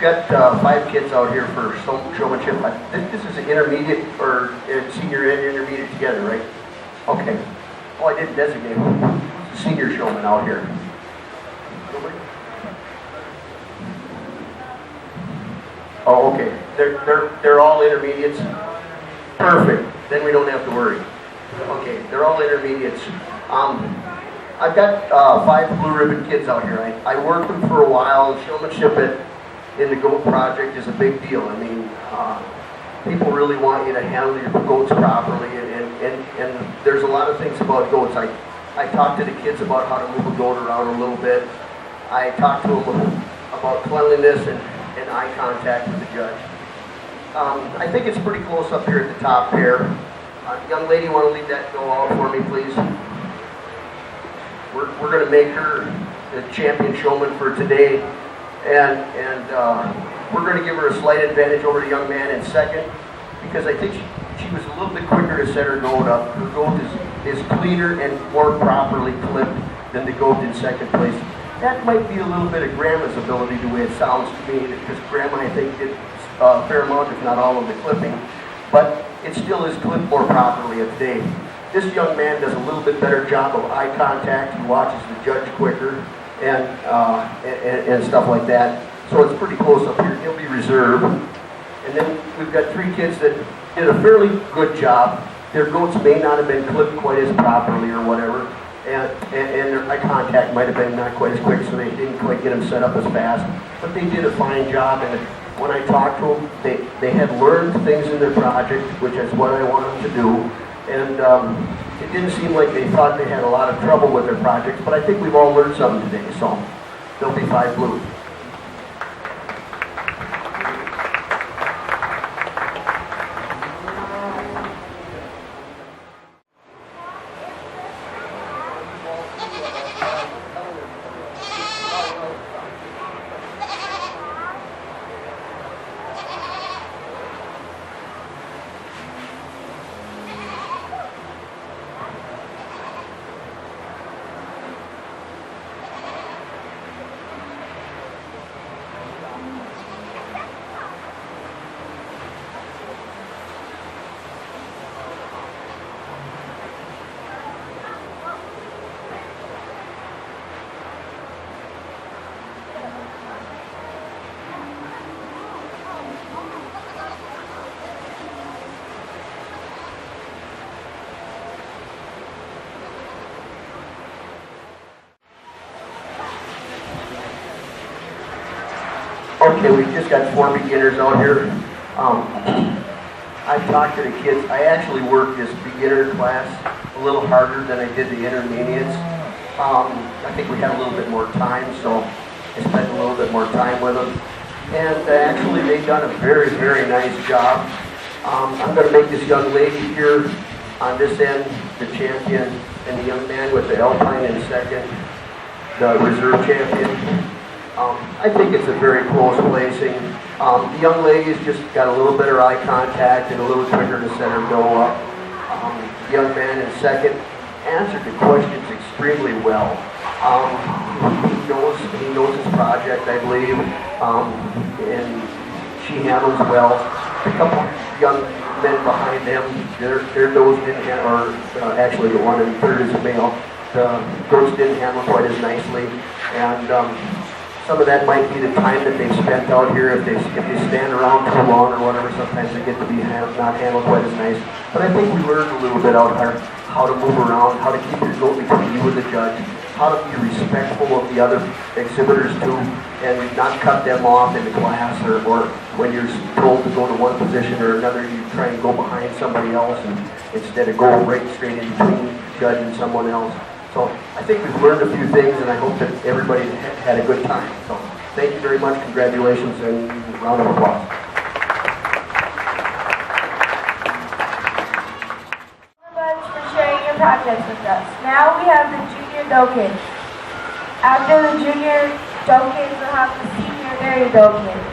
got 5 kids out here for showmanship. This is an intermediate or senior and intermediate together, right? Okay. Oh, I didn't designate one. Who's the senior showman out here? Nobody? Oh, okay. They're all intermediates. Perfect. Then we don't have to worry. Okay, they're all intermediates. I've got 5 blue ribbon kids out here. I worked them for a while. Showmanship in the goat project is a big deal. I mean, people really want you to handle your goats properly, and there's a lot of things about goats. I talked to the kids about how to move a goat around a little bit. I talked to them about cleanliness and eye contact with the judge. I think it's pretty close up here at the top here. Young lady, want to leave that go out for me, please? We're going to make her the champion showman for today, and we're going to give her a slight advantage over the young man in second, because I think she was a little bit quicker to set her goat up. Her goat is cleaner and more properly clipped than the goat in second place. That might be a little bit of Grandma's ability, the way it sounds to me, because Grandma, I think, did a fair amount, if not all of the clipping, but it still is clipped more properly today. This young man does a little bit better job of eye contact. He watches the judge quicker and stuff like that. So it's pretty close up here. He'll be reserved. And then we've got 3 kids that did a fairly good job. Their goats may not have been clipped quite as properly or whatever, and their eye contact might have been not quite as quick, so they didn't quite get them set up as fast. But they did a fine job, and when I talked to them, they had learned things in their project, which is what I want them to do. And it didn't seem like they thought they had a lot of trouble with their projects, but I think we've all learned something today, so there'll be 5 blues. Okay, we've just got 4 beginners out here. I've talked to the kids. I actually worked this beginner class a little harder than I did the intermediates. I think we had a little bit more time, so I spent a little bit more time with them. And actually, they've done a very, very nice job. I'm going to make this young lady here on this end the champion, and the young man with the Alpine in second, the reserve champion. I think it's a very close placing. The young lady's just got a little better eye contact and a little quicker to set her go up. The young man in second answered the questions extremely well. He knows his project, I believe, and she handles well. A couple young men behind them, their nose didn't handle, or actually the one in third is a male. The goats didn't handle quite as nicely, and some of that might be the time that they've spent out here. If they stand around too long or whatever, sometimes they get to be not handled quite as nice. But I think we learned a little bit out here how to move around, how to keep your goat between you and the judge, how to be respectful of the other exhibitors too, and not cut them off in the class, or when you're told to go to one position or another, you try and go behind somebody else and instead of going right straight in between the judge and someone else. So I think we've learned a few things, and I hope that everybody had a good time. So thank you very much. Congratulations, and a round of applause. Thank you very much for sharing your projects with us. Now we have the junior doe kids. After the junior doe kids, we'll have the senior dairy doe kids.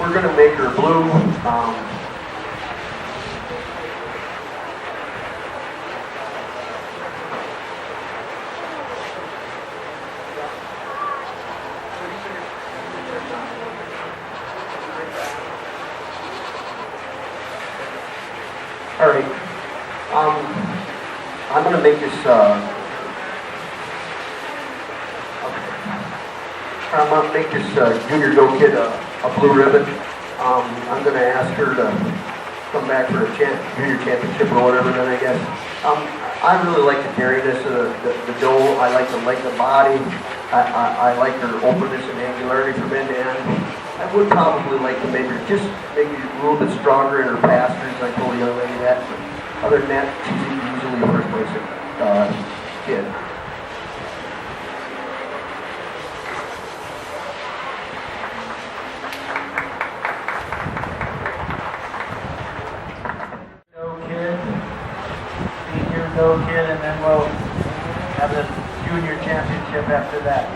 we're going to make her blue. All right. I'm going to make this. I'm going to make this junior go kid a blue ribbon. I'm going to ask her to come back for a junior championship or whatever. Then I guess. I really like the dariness of the doe. I like the length of body. I like her openness and angularity from end to end. I would probably like to make her just maybe a little bit stronger in her pastures. I told the young lady that. But other than that, she's easily a first place kid. Go kid, and then we'll have the junior championship after that.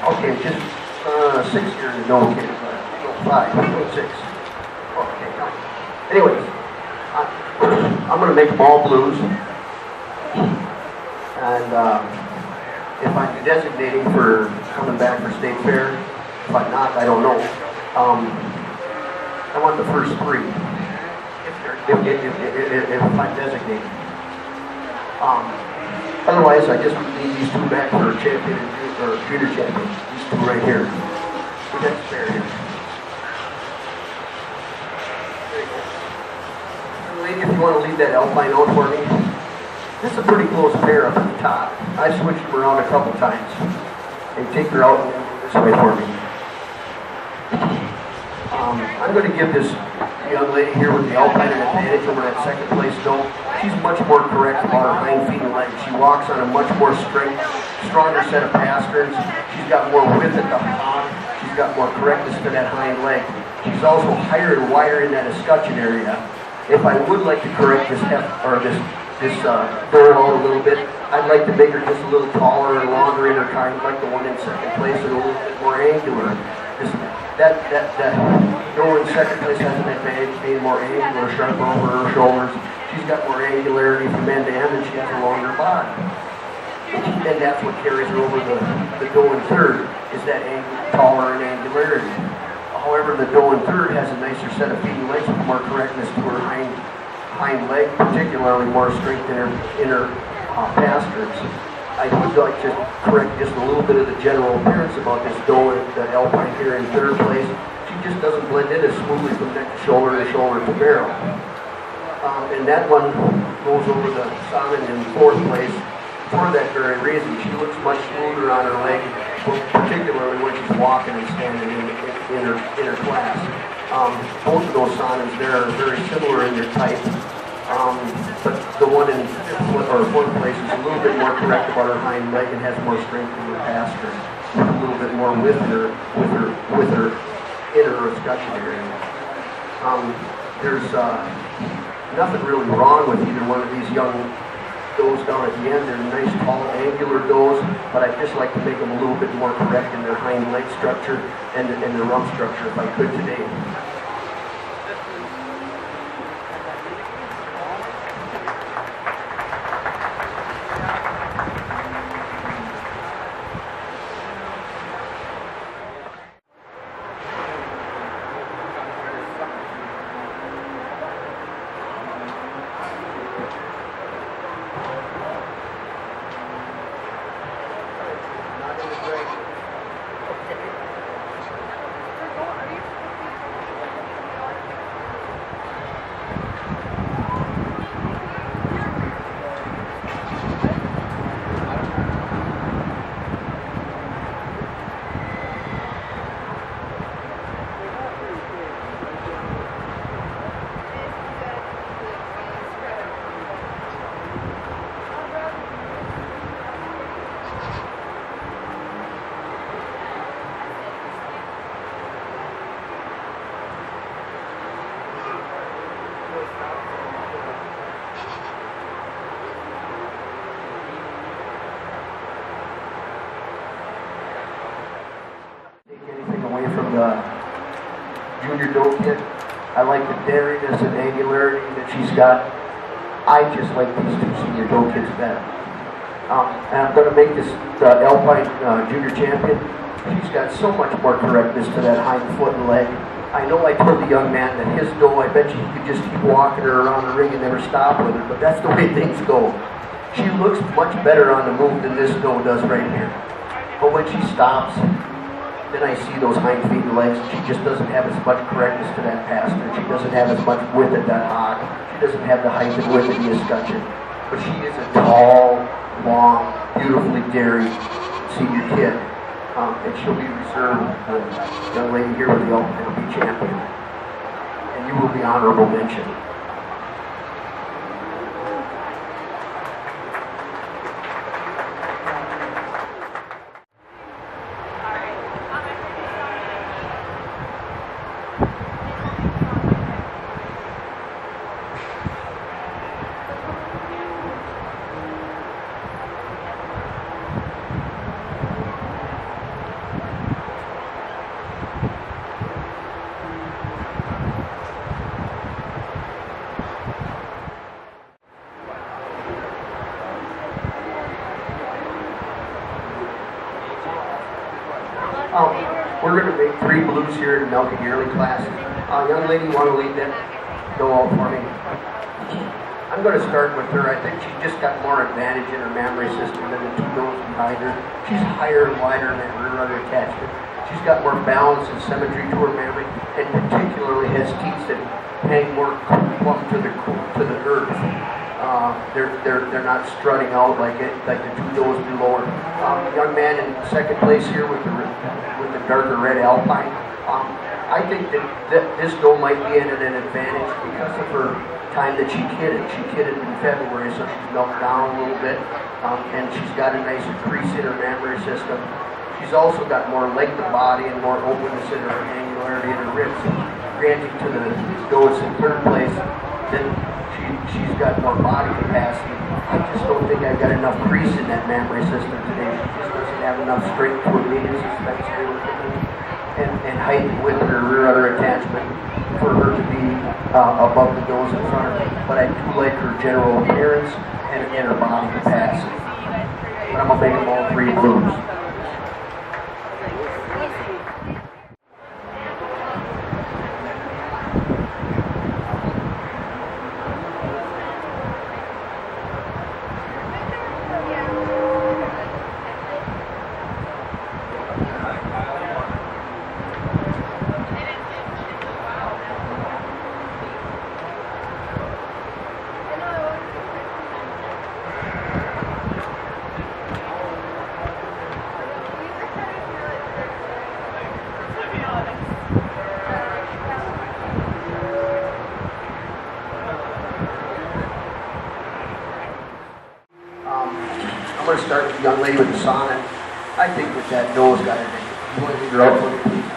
Okay, just 6 years ago, okay, 5, 6. Okay, no. Anyways, I'm going to make them all blues. And if I'm designating for coming back for state fair, if I'm not, I don't know. I want the first 3. If I'm designating. Otherwise, I just need these 2 back for a champion or junior champion. These 2 right here. We got spare here. Lady, if you want to leave that alpine out for me. This is a pretty close pair up at the top. I switched them around a couple times. And take her out this way for me. I'm going to give this young lady here with the alpine an advantage over that second place doe. She's much more correct about her hind feet and legs. She walks on a much more stronger set of pasterns. She's got more width at the hog. She's got more correctness to that hind leg. She's also higher and wider in that escutcheon area. If I would like to correct this doe a little bit, I'd like to make her just a little taller and longer in her kind, like the one in second place, and a little bit more angular. That doe in second place has an advantage being more angular, sharp over her shoulders. She's got more angularity from end to end, and she has a longer body. And that's what carries her over the doe in third, is that taller and angularity. However, the doe in third has a nicer set of feet and legs with more correctness to her hind leg, particularly more strength in her pasterns. I would like to correct just a little bit of the general appearance about this doe, the alpine here in third place. She just doesn't blend in as smoothly from neck to shoulder to barrel. And that one goes over the Simon in fourth place for that very reason. She looks much smoother on her leg, particularly when she's walking and standing in her class. Both of those Simons there are very similar in their type, but the one in fourth place is a little bit more correct about her hind leg and has more strength in her pasture, with a little bit more with her inner escutcheon area. There's nothing really wrong with either one of these young does down at the end. They're nice, tall, angular does, but I'd just like to make them a little bit more correct in their hind leg structure and their rump structure if I could today. Junior doe kid. I like the dariness and angularity that she's got. I just like these two senior doe kids better. And I'm going to make this Alpine Junior Champion. She's got so much more correctness to that hind foot and leg. I know I told the young man that his doe, I bet you he could just keep walking her around the ring and never stop with her, but that's the way things go. She looks much better on the move than this doe does right here. But when she stops, then I see those hind feet and legs. She just doesn't have as much correctness to that pasture. She doesn't have as much width at that hock. She doesn't have the height and width of the escutcheon. But she is a tall, long, beautifully daring senior kid. And she'll be reserved, the young lady here with the Ultimate Champion. And you will be honorable mention. We're going to make 3 blues here in the Milk Yearly class. Young lady, you want to lead that doe out for me? I'm going to start with her. I think she just got more advantage in her mammary system than the 2 does behind her. She's higher and wider in that rear udder attachment. She's got more balance and symmetry to her mammary, and particularly has teeth that hang more plumb to the earth. They're not strutting out like the 2 does below her. Young man in second place here with the darker red Alpine. I think that this doe might be in an advantage because of her time that she kidded. She kidded in February, so she's milked down a little bit, and she's got a nice increase in her mammary system. She's also got more leg to body and more openness in her angularity in her ribs. Granted to the doe in third place, then she's got more body capacity. I just don't think I've got enough crease in that mammary system today. She just doesn't have enough strength to her median suspensory and height and width in her rear udder attachment for her to be above the does in front of her. But I do like her general appearance and her body capacity. But I'm going to make them all 3 blues. I'm going to start with the young lady with the sauna. I think that nose got it. You want to leave her out for me, please?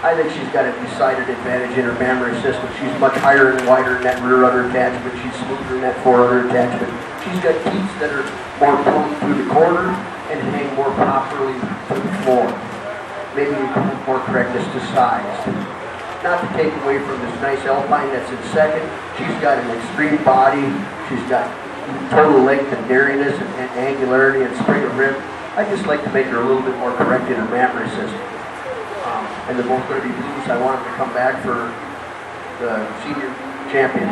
I think she's got a decided advantage in her mammary system. She's much higher and wider in that rear udder attachment. She's smoother in that fore udder attachment. She's got teeth that are more plumped through the corner and hang more properly to the floor. Maybe more correctness to size. Not to take away from this nice Alpine that's in second. She's got an extreme body. She's got total length and dariness and angularity and spring of rib. I just like to make her a little bit more correct in her mammary system. And they're both going to be blues. I want them to come back for the senior champion.